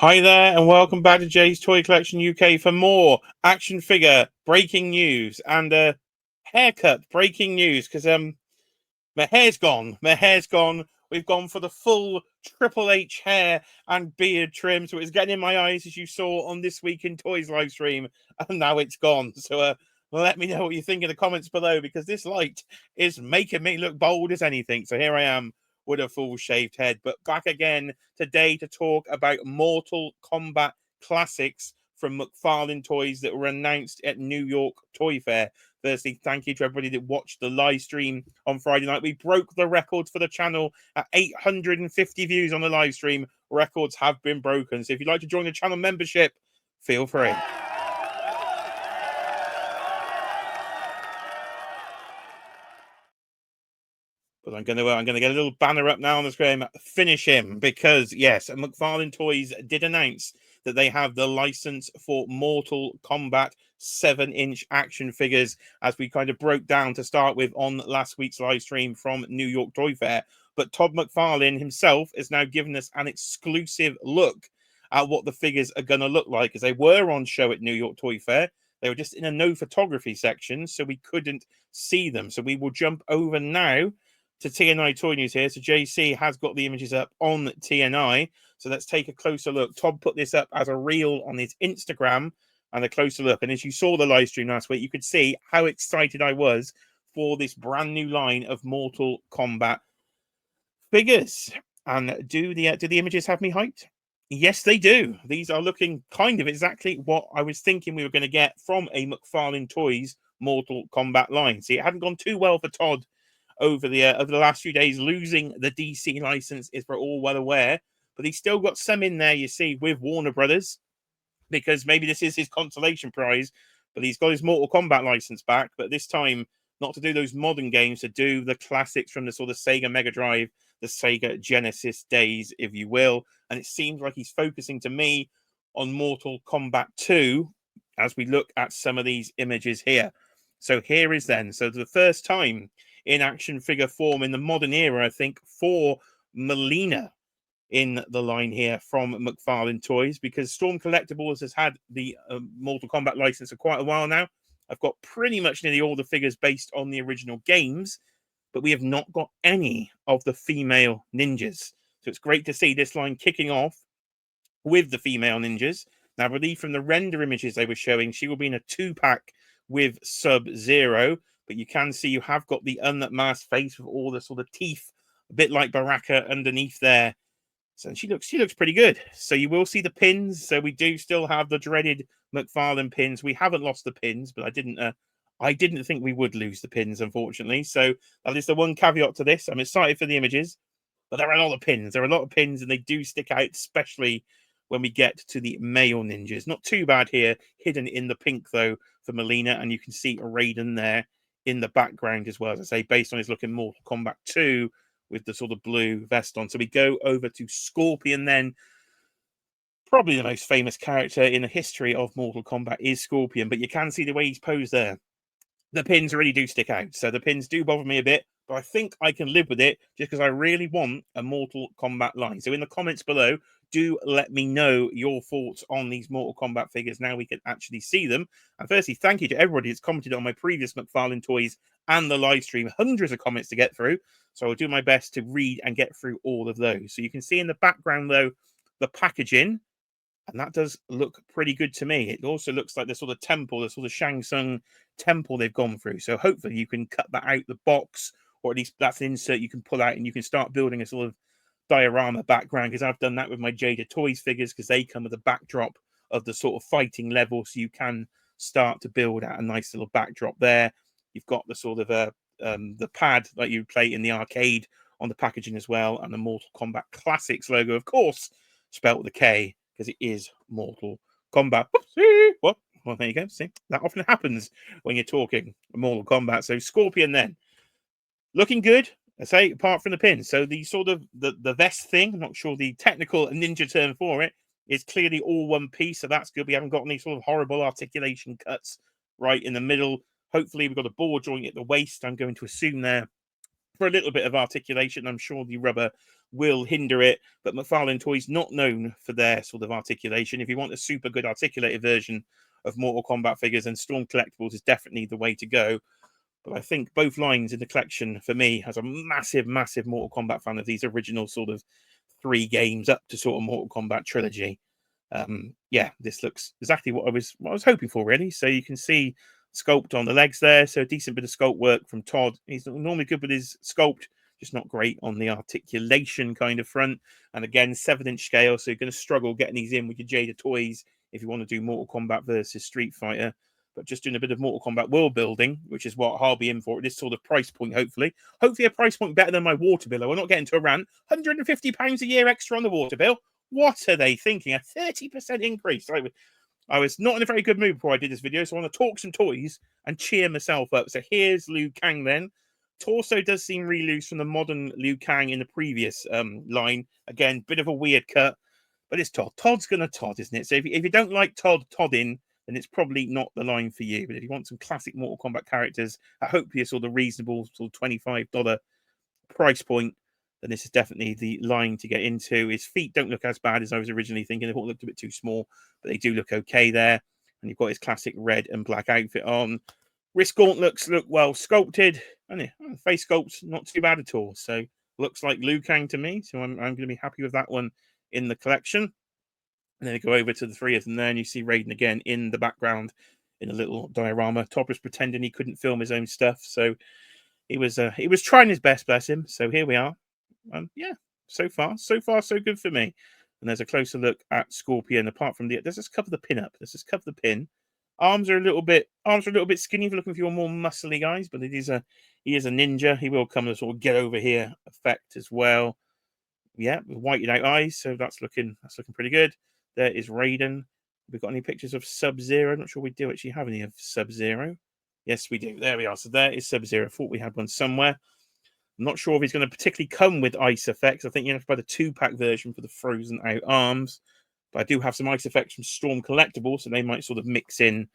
Hi there, and welcome back to Jay's Toy Collection UK for more action figure breaking news and haircut breaking news. Because my hair's gone. My hair's gone. We've gone for the full Triple H hair and beard trim, so it's getting in my eyes, as you saw on This Week in Toys live stream, and now it's gone. So let me know what you think in the comments below, because this light is making me look bold as anything. So here I am with a full shaved head, but back again today to talk about Mortal Kombat Classics from McFarlane Toys that were announced at New York Toy Fair. Firstly, thank you to everybody that watched the live stream on Friday night. We broke the records for the channel at 850 views on the live stream. Records have been broken. So if you'd like to join the channel membership, feel free. But I'm going to get a little banner up now on the screen. Finish him, because yes, McFarlane Toys did announce that they have the license for Mortal Kombat 7-inch action figures, as we kind of broke down to start with on last week's live stream from New York Toy Fair. But Todd McFarlane himself has now given us an exclusive look at what the figures are going to look like, as they were on show at New York Toy Fair. They were just in a no photography section, so we couldn't see them. So we will jump over now to TNI Toy News here. So JC has got the images up on TNI. So let's take a closer look. Todd put this up as a reel on his Instagram, and a closer look. And as you saw the live stream last week, you could see how excited I was for this brand new line of Mortal Kombat figures. And do the images have me hyped? Yes, they do. These are looking kind of exactly what I was thinking we were going to get from a McFarlane Toys Mortal Kombat line. See, it hadn't gone too well for Todd over the last few days. Losing the DC license, is we're all well aware, but he's still got some in there, you see, with Warner Brothers, because maybe this is his consolation prize. But he's got his Mortal Kombat license back, but this time not to do those modern games, to do the classics from the sort of Sega Mega Drive, the Sega Genesis days, if you will. And it seems like he's focusing, to me, on Mortal Kombat 2 as we look at some of these images here. So here is then, so the first time in action figure form in the modern era, I think, for Mileena in the line here from McFarlane Toys, because Storm Collectibles has had the Mortal Kombat license for quite a while now. I've got pretty much nearly all the figures based on the original games, but we have not got any of the female ninjas. So it's great to see this line kicking off with the female ninjas. Now, I believe from the render images they were showing, she will be in a 2-pack with Sub-Zero, but you can see you have got the unmasked face with all the sort of teeth, a bit like Baraka underneath there. So she looks pretty good. So you will see the pins. So we do still have the dreaded McFarlane pins. We haven't lost the pins, but I didn't think we would lose the pins, unfortunately. So that is the one caveat to this. I'm excited for the images, but there are a lot of pins. There are a lot of pins, and they do stick out, especially when we get to the male ninjas. Not too bad here, hidden in the pink though for Mileena, and you can see Raiden there in the background as well, as I say, based on his look in Mortal Kombat 2 with the sort of blue vest on. So we go over to Scorpion then. Probably the most famous character in the history of Mortal Kombat is Scorpion, but you can see the way he's posed there. The pins really do stick out. So the pins do bother me a bit, but I think I can live with it just because I really want a Mortal Kombat line. So in the comments below, do let me know your thoughts on these Mortal Kombat figures. Now we can actually see them. And firstly, thank you to everybody that's commented on my previous McFarlane Toys and the live stream. Hundreds of comments to get through. So I'll do my best to read and get through all of those. So you can see in the background, though, the packaging. And that does look pretty good to me. It also looks like the sort of temple, the sort of Shang Tsung temple they've gone through. So hopefully you can cut that out the box, or at least that's an insert you can pull out, and you can start building a sort of diorama background, because I've done that with my Jada Toys figures, because they come with a backdrop of the sort of fighting level, so you can start to build out a nice little backdrop there. You've got the sort of the pad like you play in the arcade on the packaging as well, and the Mortal Kombat Classics logo, of course, spelt with a K, because it is Mortal Kombat. What? Well, there you go. See, that often happens when you're talking Mortal Kombat. So Scorpion then, looking good, I say, apart from the pins. So the sort of the vest thing, I'm not sure the technical ninja term for it, is clearly all one piece. So that's good. We haven't got any sort of horrible articulation cuts right in the middle. Hopefully we've got a ball joint at the waist, I'm going to assume there, for a little bit of articulation. I'm sure the rubber will hinder it. But McFarlane Toys not known for their sort of articulation. If you want a super good articulated version of Mortal Kombat figures, and Storm Collectibles is definitely the way to go. But I think both lines in the collection, for me, as a massive, massive Mortal Kombat fan of these original sort of 3 games up to sort of Mortal Kombat trilogy, yeah, this looks exactly what I was hoping for, really. So you can see sculpt on the legs there, so a decent bit of sculpt work from Todd. He's normally good with his sculpt, just not great on the articulation kind of front. And again, 7-inch scale, so you're going to struggle getting these in with your Jada toys if you want to do Mortal Kombat versus Street Fighter. But just doing a bit of Mortal Kombat world building, which is what I'll be in for at this sort of price point, hopefully. Hopefully a price point better than my water bill. We're not getting to a rant. £150 a year extra on the water bill. What are they thinking? A 30% increase. I was not in a very good mood before I did this video, so I want to talk some toys and cheer myself up. So here's Liu Kang then. Torso does seem really loose from the modern Liu Kang in the previous line. Again, bit of a weird cut, but it's Todd. Todd's going to Todd, isn't it? So if you don't like Todding, then it's probably not the line for you. But if you want some classic Mortal Kombat characters, I hope you're sort of reasonable, sort of $25 price point, then this is definitely the line to get into. His feet don't look as bad as I was originally thinking. They all looked a bit too small, but they do look okay there. And you've got his classic red and black outfit on. Wrist gauntlets look well sculpted. And face sculpt's not too bad at all. So looks like Liu Kang to me. So I'm going to be happy with that one in the collection. And then you go over to the 3 of them there, and you see Raiden again in the background in a little diorama. Todd was pretending he couldn't film his own stuff. So he was trying his best, bless him. So here we are. Yeah, so far so good for me. And there's a closer look at Scorpion. Apart from let's just cover the pin up. Let's just cover the pin. Arms are a little bit skinny if you're looking for your more muscly guys, but he is a ninja. He will come with a sort of get over here effect as well. Yeah, with whited out eyes, so that's looking pretty good. There is Raiden. Have we got any pictures of Sub-Zero? I'm not sure we do actually have any of Sub-Zero. Yes, we do. There we are. So there is Sub-Zero. I thought we had one somewhere. I'm not sure if he's going to particularly come with ice effects. I think you have to buy the 2-pack version for the frozen out arms. But I do have some ice effects from Storm Collectibles, so they might sort of mix in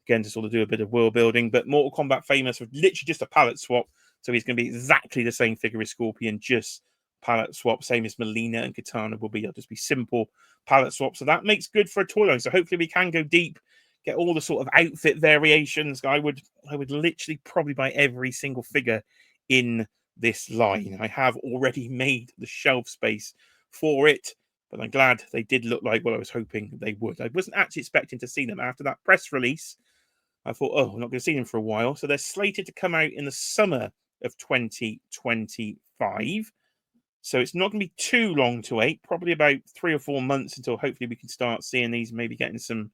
again to sort of do a bit of world building. But Mortal Kombat famous for literally just a palette swap. So he's going to be exactly the same figure as Scorpion, just palette swap. Same as Mileena and Kitana will be. They'll just be simple palette swap. So that makes good for a toy line. So hopefully we can go deep, get all the sort of outfit variations. I would literally probably buy every single figure in this line. I have already made the shelf space for it, but I'm glad they did look like what I was hoping they would. I wasn't actually expecting to see them after that press release. I thought, oh, I'm not going to see them for a while. So they're slated to come out in the summer of 2025. So it's not going to be too long to wait, probably about 3 or 4 months until hopefully we can start seeing these, maybe getting some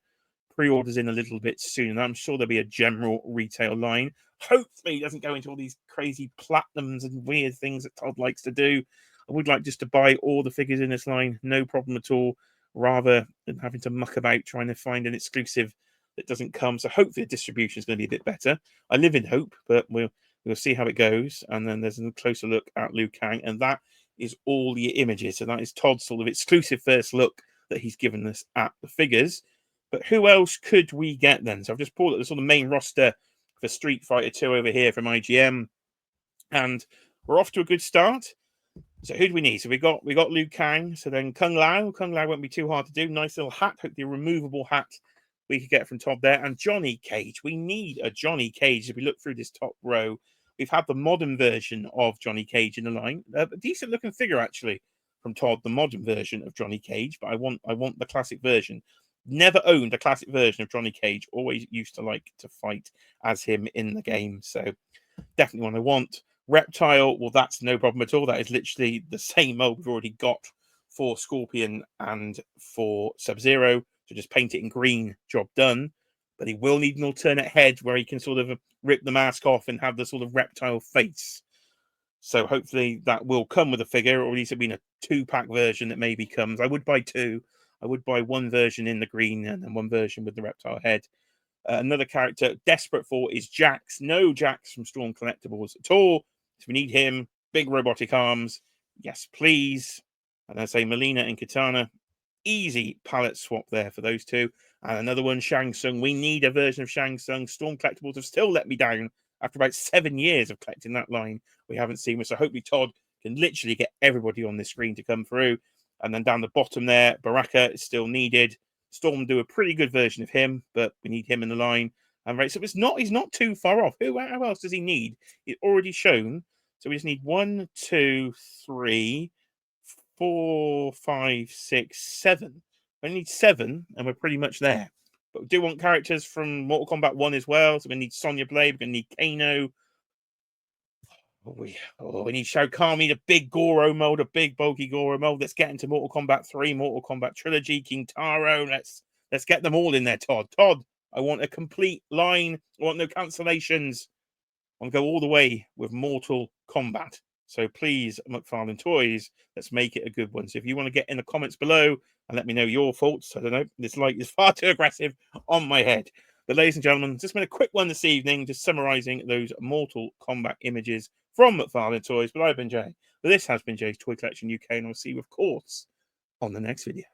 pre-orders in a little bit soon. And I'm sure there'll be a general retail line. Hopefully it doesn't go into all these crazy platinums and weird things that Todd likes to do. I would like just to buy all the figures in this line, no problem at all, rather than having to muck about trying to find an exclusive that doesn't come. So hopefully the distribution is going to be a bit better. I live in hope, but we'll see how it goes. And then there's a closer look at Liu Kang, and that is all the images. So that is Todd's sort of exclusive first look that he's given us at the figures. But who else could we get then? So I've just pulled up the sort of main roster for Street Fighter 2 over here from IGN, and we're off to a good start. So who do we need? So we got Liu Kang. So then Kung Lao. Kung Lao won't be too hard to do. Nice little hat. Hopefully a removable hat we could get from Todd there. And Johnny Cage. We need a Johnny Cage. If we look through this top row, we've had the modern version of Johnny Cage in the line. A decent looking figure actually from Todd, the modern version of Johnny Cage. But I want the classic version. Never owned a classic version of Johnny Cage. Always used to like to fight as him in the game. So definitely one I want. Reptile, well, that's no problem at all. That is literally the same mold we've already got for Scorpion and for Sub-Zero. So just paint it in green, job done. But he will need an alternate head where he can sort of rip the mask off and have the sort of reptile face. So hopefully that will come with a figure, or at least it'll be in a 2-pack version that maybe comes. I would buy 2. I would buy one version in the green and then one version with the reptile head. Another character desperate for is Jax. No Jax from Storm Collectibles at all. So we need him. Big robotic arms. Yes, please. And I say Mileena and Kitana. Easy palette swap there for those two. And another one, Shang Tsung. We need a version of Shang Tsung. Storm Collectibles have still let me down after about 7 years of collecting that line. We haven't seen one. So hopefully Todd can literally get everybody on this screen to come through. And then down the bottom there, Baraka is still needed. Storm do a pretty good version of him, but we need him in the line. And right, so he's not too far off. How else does he need? It's already shown. So we just need 1, 2, 3, 4, 5, 6, 7. We need 7, and we're pretty much there. But we do want characters from Mortal Kombat 1 as well. So we need Sonya Blade, we're going to need Kano. We need Shao Kahn, the big Goro mold, a big bulky Goro mold. Let's get into Mortal Kombat 3, Mortal Kombat Trilogy, King Taro. Let's get them all in there, Todd. Todd, I want a complete line. I want no cancellations. I want to go all the way with Mortal Kombat. So please, McFarlane Toys, let's make it a good one. So if you want to get in the comments below and let me know your thoughts, I don't know, this light is far too aggressive on my head. But ladies and gentlemen, just been a quick one this evening, just summarising those Mortal Kombat images from McFarlane Toys. But I've been Jay. But this has been Jay's Toy Collection UK, and I'll see you, of course, on the next video.